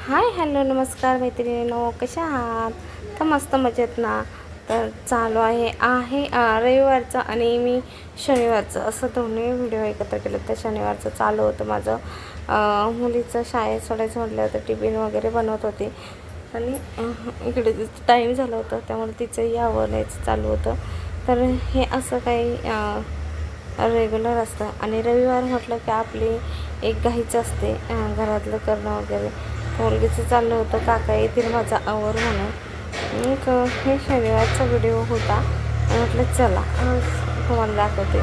Hi hello नमस्कार मैत्रिणींनो, कशा आहात? तर मस्त मजेत ना. तर चालू आहे रविवारचं आणि मी शनिवारचं असं दोन्ही व्हिडिओ एकत्र केले. तर शनिवारचं चालू होतं माझं मुलीचं शाळेत सोडायचं म्हटलं होतं, टिफिन वगैरे बनवत होते आणि इकडे टाईम झालं होतं त्यामुळे तिचंही आवरायचं चालू होतं. तर हे असं काही रेग्युलर असतं आणि रविवार म्हटलं की आपली एक घाईच असते घरातलं करणं वगैरे. मुलगीचं चाललं होतं काका येतील माझा आवर म्हणून. हे शनिवारचा व्हिडिओ होता आणि म्हटलं चला तुम्हाला दाखवते.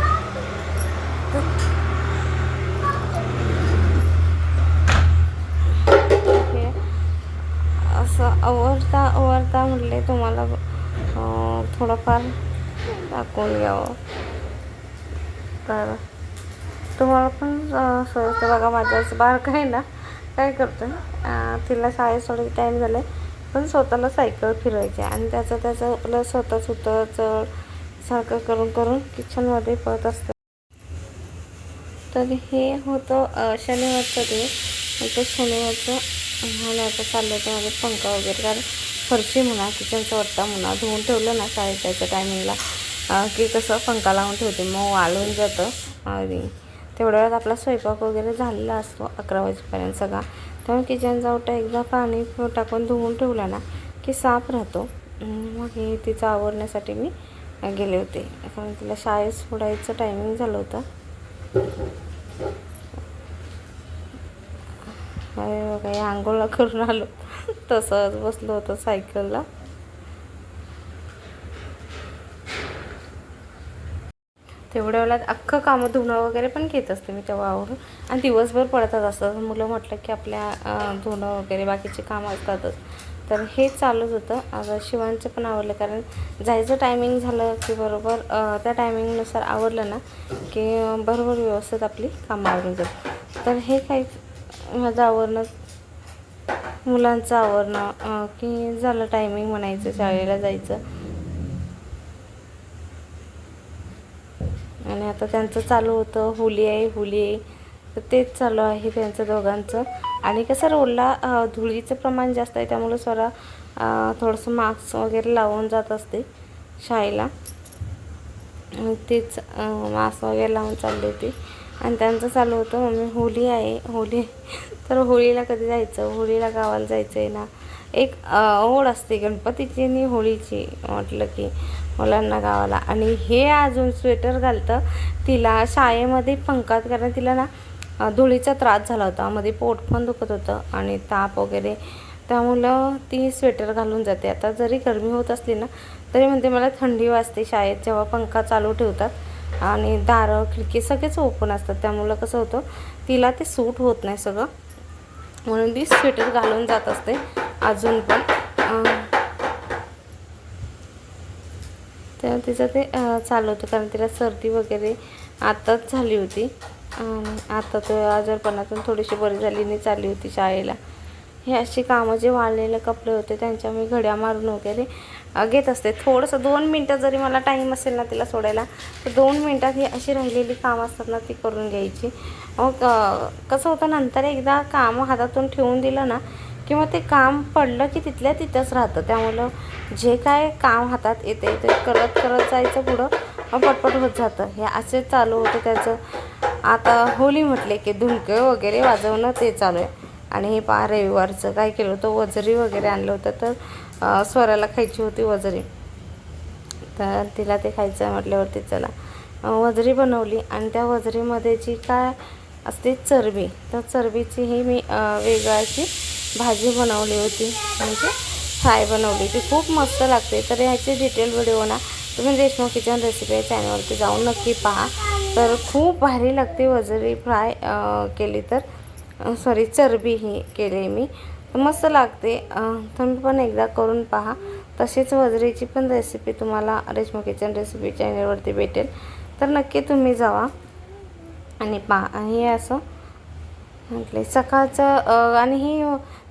हे असं आवरता म्हटले तुम्हाला थोडंफार दाखवून घ्यावं. तर तुम्हाला पण सोयीचं बघा. माझं बारकं आहे ना, काय करतं तिला शाळेत सोडायचं टाईम झालं आहे पण स्वतःला सायकल फिरवायची आणि त्याचं आपलं स्वतःच होतं चढ सारखं करून किचनमध्ये पळत असतं. तर हे होतं शनिवारचं दिवस. तर शनिवारचं मला आता चाललं होतं माझं पंखा वगैरे, कारण फरशी म्हणा किचनचा वट्टा म्हणा धुवून ठेवलं ना शाळेत जायच्या टायमिंगला की कसं पंखा लावून ठेवते मग वाळून जातं आणि तेवढ्या वेळात आपला स्वयंपाक वगैरे झालेला असतो 11 वाजेपर्यंत सगळा. त्यामुळे किचनचा ओटा एकदा पाणी टाकून धुवून ठेवला ना की साफ राहतो. मग हे तिचं आवरण्यासाठी मी गेले होते, कारण तिला शाळेत सोडायचं टायमिंग झालं होतं. अरे बघा हे आंघोळा करून आलो तसंच बसलो होतं सायकलला. तेवढ्या वेळात अख्खं कामं धुणं वगैरे पण घेत असते मी तेव्हा आवरून, आणि दिवसभर पडतच असतं. मुलं म्हटलं की आपल्या धुणं वगैरे बाकीचे कामं असतातच. तर हे चालूच होतं. आता शिवांचं पण आवरलं, कारण जायचं टायमिंग झालं की बरोबर त्या टायमिंगनुसार आवरलं ना की बरोबर व्यवस्थित आपली कामं आवरून जातात. तर हे काही माझं आवरणं, मुलांचं आवरणं की झालं टायमिंग म्हणायचं शाळेला जायचं. आणि आता त्यांचं चालू होतं होली आहे. तर तेच चालू आहे त्यांचं दोघांचं. आणि कसं रोडला धुळीचं प्रमाण जास्त आहे त्यामुळे स्वरा थोडंसं मास्क वगैरे लावून जात असते शाळेला. तेच मास्क वगैरे लावून चालली होती आणि त्यांचं चालू होतं मम्मी होली आहे. तर होळीला कधी जायचं, होळीला गावाला जायचं आहे ना. एक ओढ असते गणपतीची आणि होळीची म्हटलं की मुलांना गावाला. आणि हे अजून स्वेटर घालतं तिला शाळेमध्ये पंखात, कारण तिला ना धुळीचा त्रास झाला होता, मध्ये पोट पण दुखत होतं आणि ताप वगैरे, त्यामुळं ती स्वेटर घालून जाते. आता जरी गरमी होत असली ना तरी म्हणते मला थंडी वाजते शाळेत जेव्हा पंखा चालू ठेवतात आणि दारं खिडकी सगळेच ओपन असतात. त्यामुळं कसं होतं तिला ते सूट होत नाही सगळं, म्हणून ती स्वेटर घालून जात असते अजून पण. तर तिचं ते चालू होतं, कारण तिला सर्दी वगैरे आताच झाली होती आणि आता तो आजारपणातून थोडीशी बरी झाली आणि चालली होती शाळेला. हे अशी कामं जे वाळलेले कपडे होते त्यांच्या मी घड्या मारून वगैरे घेत असते. थोडंसं 2 मिनटं जरी मला टाईम असेल ना तिला सोडायला, तर 2 मिनटात ही अशी राहिलेली कामं असतात ना ती करून घ्यायची. मग कसं होतं नंतर एकदा कामं हातातून ठेवून दिलं ना किंवा ते काम पडलं की तिथल्या तिथंच राहतं. त्यामुळं जे काय काम हातात येते ते करत जायचं पुढं, पटपट होत जातं. हे असे चालू होतं त्याचं. आता होली म्हटले की धुणके वगैरे वाजवणं ते चालू आहे. आणि हे पहा रविवारचं काय केलं होतं, वजरी वगैरे आणलं होतं. तर स्वराला खायची होती वजरी, तर तिला ते खायचं म्हटल्यावरती चला वजरी बनवली. आणि त्या वजरीमध्ये जी काय असते चरबी, तर चरबीची ही मी वेगळी अशी भाजी बनवली होती, म्हणजे फ्राय बनवली. ती खूप मस्त लागते. तर ह्याची डिटेल व्हिडिओ ना तुम्ही देशमुख किचन रेसिपी या चॅनलवरती जाऊन नक्की पहा. तर खूप भारी लागते वजरी फ्राय केली तर, सॉरी चरबी ही केली मी, मस्त लागते. तुम्ही पण एकदा करून पहा. तसेच वजरीची पण रेसिपी तुम्हाला देशमुख किचन रेसिपी चॅनलवरती भेटेल, तर नक्की तुम्ही जावा आणि पहा. हे असं म्हटले सकाळचं. आणि ही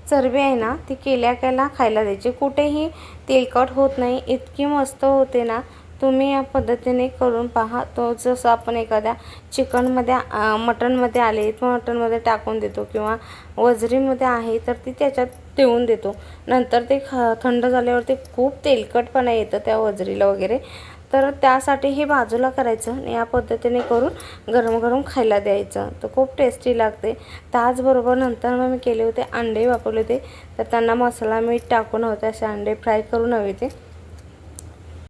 चरबी आहे ना ती केल्या खायला द्यायची. कुठेही तेलकट होत नाही, इतकी मस्त होते ना तुम्ही या पद्धतीने करून पहा. तो जसं आपण एखाद्या चिकनमध्ये मटनमध्ये आले तर मटनमध्ये टाकून देतो किंवा वजरीमध्ये आहे तर ती त्याच्यात देऊन देतो. नंतर ते थंड झाल्यावर ते खूप तेलकटपणा येतं त्या वजरीला वगैरे. तर त्यासाठी हे बाजूला करायचं आणि या पद्धतीने करून गरम गरम खायला द्यायचं. तर खूप टेस्टी लागते. त्याचबरोबर नंतर मग मी केले होते अंडे वापरले होते. तर त्यांना मसाला मीठ टाकून होते असे अंडे फ्राय करून हवे ते.